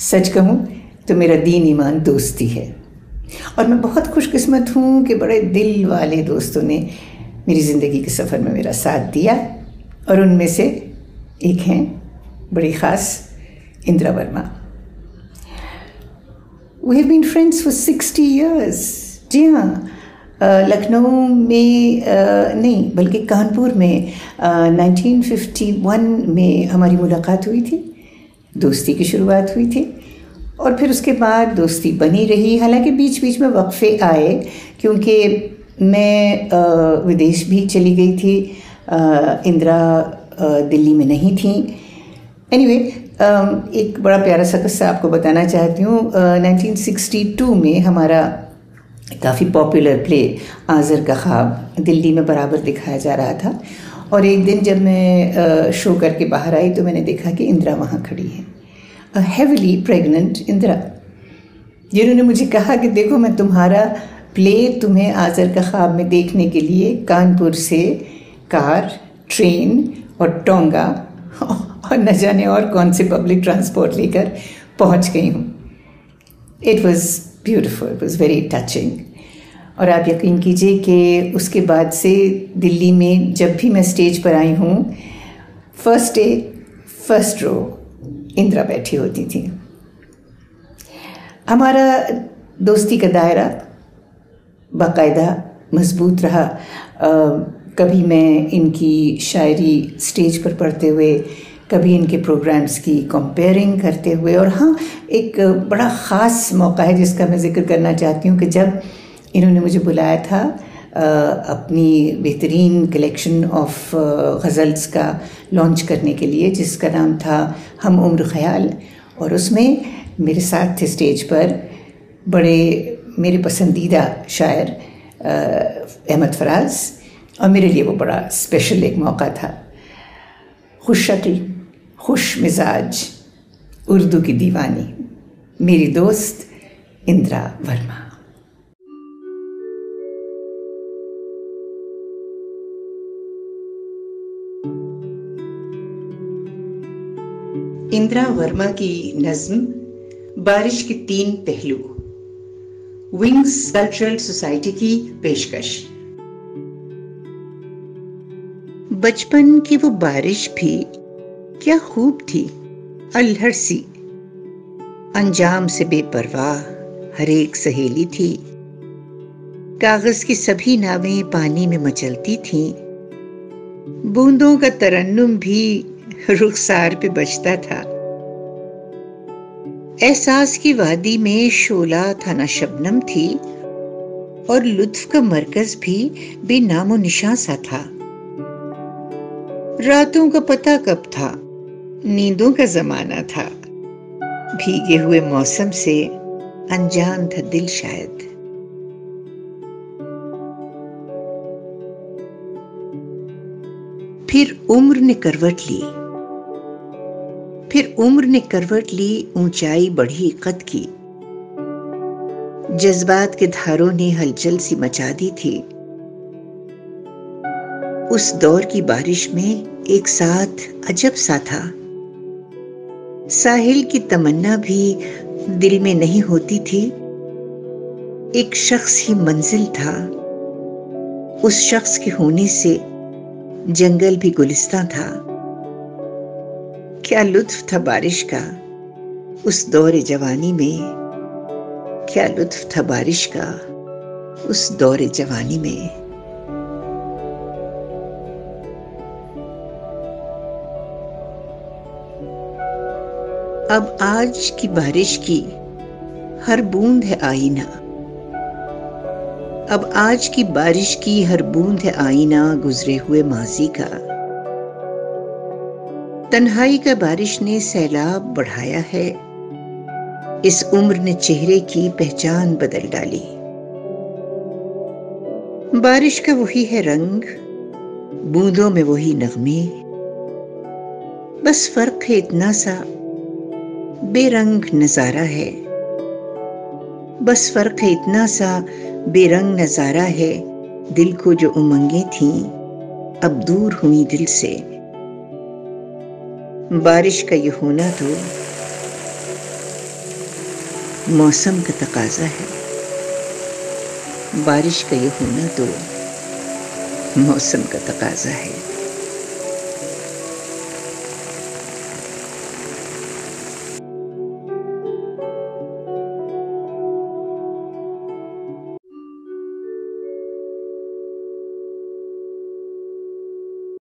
सच कहूँ तो मेरा दीन ईमान दोस्ती है, और मैं बहुत खुशकिस्मत हूँ कि बड़े दिल वाले दोस्तों ने मेरी ज़िंदगी के सफ़र में मेरा साथ दिया, और उनमें से एक हैं बड़ी ख़ास Indira Verma. We have been friends for 60 years। जी हाँ, लखनऊ में नहीं बल्कि कानपुर में 1951 में हमारी मुलाकात हुई थी, दोस्ती की शुरुआत हुई थी, और फिर उसके बाद दोस्ती बनी रही। हालांकि बीच बीच में वक्फे आए क्योंकि मैं विदेश भी चली गई थी, इंदिरा दिल्ली में नहीं थी। एनीवे, एक बड़ा प्यारा सा किस्सा आपको बताना चाहती हूँ। 1962 में हमारा काफ़ी पॉपुलर प्ले आज़र का ख्वाब दिल्ली में बराबर दिखाया जा रहा था, और एक दिन जब मैं शो करके बाहर आई तो मैंने देखा कि इंदिरा वहाँ खड़ी है, अ हेविली प्रेग्नेंट इंदिरा, जिन्होंने मुझे कहा कि देखो, मैं तुम्हारा प्ले तुम्हें आज़र का ख्वाब में देखने के लिए कानपुर से कार, ट्रेन और टोंगा और न जाने और कौन से पब्लिक ट्रांसपोर्ट लेकर पहुंच गई हूँ। It was beautiful, it was very touching. और आप यकीन कीजिए कि उसके बाद से दिल्ली में जब भी मैं स्टेज पर आई हूँ, first day first row Indira बैठी होती थी। हमारा दोस्ती का दायरा बाकायदा मजबूत रहा। कभी मैं इनकी शायरी स्टेज पर पढ़ते हुए, कभी इनके प्रोग्राम्स की कंपेयरिंग करते हुए, और हाँ, एक बड़ा ख़ास मौका है जिसका मैं ज़िक्र करना चाहती हूँ कि जब इन्होंने मुझे बुलाया था अपनी बेहतरीन कलेक्शन ऑफ गज़ल्स का लॉन्च करने के लिए, जिसका नाम था हम उम्र ख़याल, और उसमें मेरे साथ थे स्टेज पर बड़े मेरे पसंदीदा शायर अहमद फराज, और मेरे लिए वो बड़ा स्पेशल एक मौका था। खुश शक्ल, खुश मिजाज, उर्दू की दीवानी, मेरी दोस्त इंदिरा वर्मा। इंदिरा वर्मा की नज़्म बारिश के 3 पहलू, विंग्स कल्चरल सोसाइटी की पेशकश। बचपन की वो बारिश भी क्या खूब थी, अल्हड़ सी, अंजाम से बेपरवाह हर एक सहेली थी। कागज की सभी नावें पानी में मचलती थीं, बूंदों का तरन्नुम भी रुखसार पे बजता था। एहसास की वादी में शोला था ना शबनम थी, और लुत्फ का मरकज भी बेनामो निशां सा था। रातों का पता कब था, नींदों का जमाना था, भीगे हुए मौसम से अनजान था दिल शायद। फिर उम्र ने करवट ली, ऊंचाई बढ़ी कद की, जज्बात के धारों ने हलचल सी मचा दी थी। उस दौर की बारिश में एक साथ अजब सा था, साहिल की तमन्ना भी दिल में नहीं होती थी। एक शख्स ही मंजिल था, उस शख्स के होने से जंगल भी गुलिस्तां था। क्या लुत्फ था बारिश का उस दौरे जवानी में, क्या लुत्फ था बारिश का उस दौरे जवानी में। अब आज की बारिश की हर बूंद है आईना, अब आज की बारिश की हर बूंद है आईना गुजरे हुए माजी का। तन्हाई का बारिश ने सैलाब बढ़ाया है, इस उम्र ने चेहरे की पहचान बदल डाली। बारिश का वही है रंग, बूंदों में वही नगमे, बस फर्क है इतना सा बेरंग नजारा है, बस फर्क है इतना सा बेरंग नजारा है। दिल को जो उमंगें थीं अब दूर हुई दिल से। बारिश का ये होना तो मौसम का तकाजा है, बारिश का ये होना तो मौसम का तकाजा है।